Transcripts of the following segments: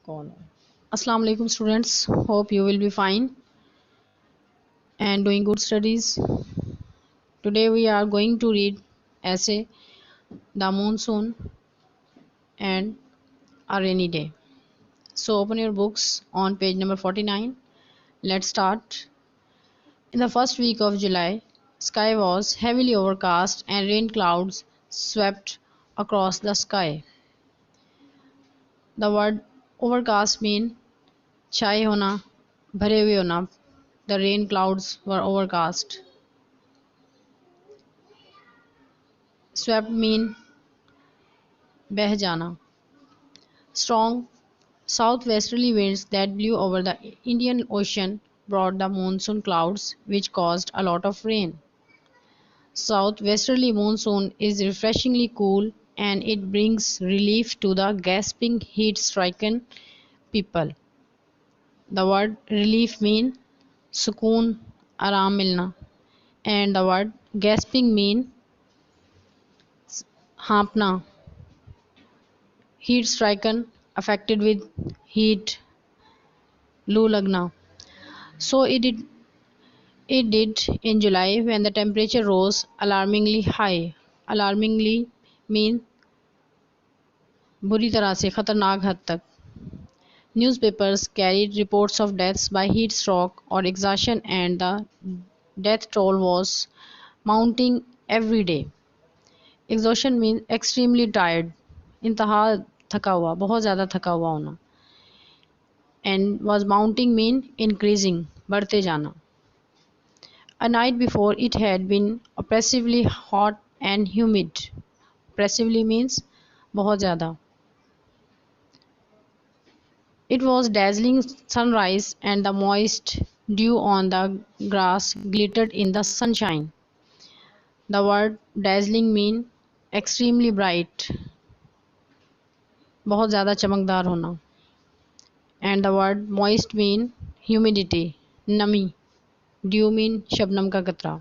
कौन है? Assalamu alaikum students. Hope you will be fine and doing good studies. Today we are going to read essay The Monsoon and a Rainy Day. So open your books on page number 49. Let's start. In the first week of July, sky was heavily overcast and rain clouds swept across the sky. The word overcast means छाए होना, भरे हुए होना. The rain clouds were overcast. Swept mean बह जाना. Strong southwesterly winds that blew over the Indian Ocean brought the monsoon clouds which caused a lot of rain. Southwesterly monsoon is refreshingly cool and it brings relief to the gasping heat-stricken people. The word relief mean सुकून, आराम मिलना, and the word gasping mean हाँपना. Heat stricken, affected with heat, लू लगना. So it did in July when the temperature rose alarmingly high. Alarmingly mean बुरी तरह से, खतरनाक हद तक. Newspapers carried reports of deaths by heat stroke or exhaustion and the death toll was mounting every day. Exhaustion means extremely tired, इंतहा थका हुआ, बहुत ज़्यादा थका हुआ होना. And was mounting mean increasing, बढ़ते जाना. A night before it had been oppressively hot and humid. Oppressively means बहुत ज़्यादा. It was dazzling sunrise and the moist dew on the grass glittered in the sunshine. The word dazzling mean extremely bright, बहुत ज़्यादा चमकदार होना. And the word moist mean humidity, नमी. Dew mean Shabnam का कतरा.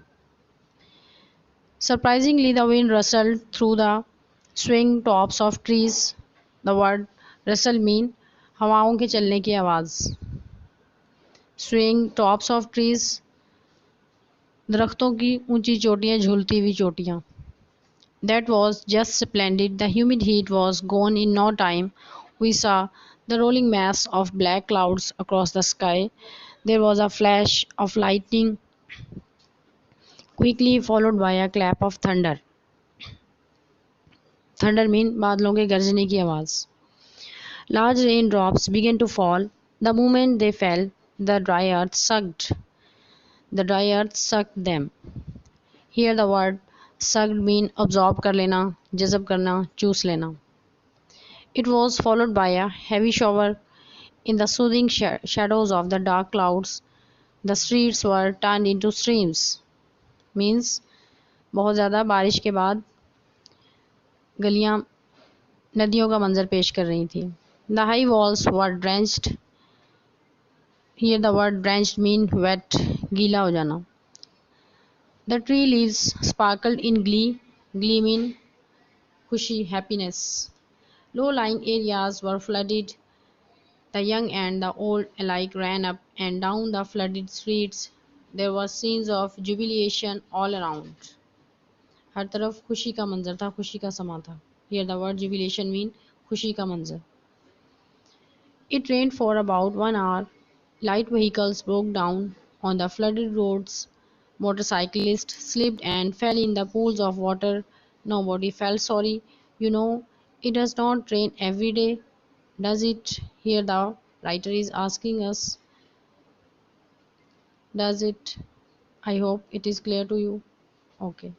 Surprisingly, the wind rustled through the swing tops of trees. The word rustle mean हवाओं के चलने की आवाज़. Swing tops of trees, दरख्तों की ऊंची चोटियां, झूलती हुई चोटियां. That was just splendid. The humid heat was gone in no time. We saw the rolling mass of black clouds across the sky. There was a flash of lightning, quickly followed by a clap of thunder. Thunder mean बादलों के गरजने की आवाज़. Large raindrops began to fall. The moment they fell, the dry earth sucked. The dry earth sucked them. Here the word sucked mean absorb कर लेना, जज़ब करना, चूस लेना. It was followed by a heavy shower. In the soothing shadows of the dark clouds, the streets were turned into streams. Means बहुत ज़्यादा बारिश के बाद गलियाँ नदियों का मंजर पेश कर रही थी. The high walls were drenched. Here the word drenched mean wet, गीला हो जाना. The tree leaves sparkled in glee. Glee mean खुशी, happiness. Low-lying areas were flooded. The young and the old alike ran up and down the flooded streets. There were scenes of jubilation all around. हर तरफ खुशी का मंजर था, खुशी का समा था. Here the word jubilation mean खुशी का मंजर. It rained for about 1 hour. Light vehicles broke down on the flooded roads. Motorcyclists slipped and fell in the pools of water. Nobody felt sorry. You know, it does not rain every day, does it? Here the writer is asking us, does it? I hope it is clear to you. Okay.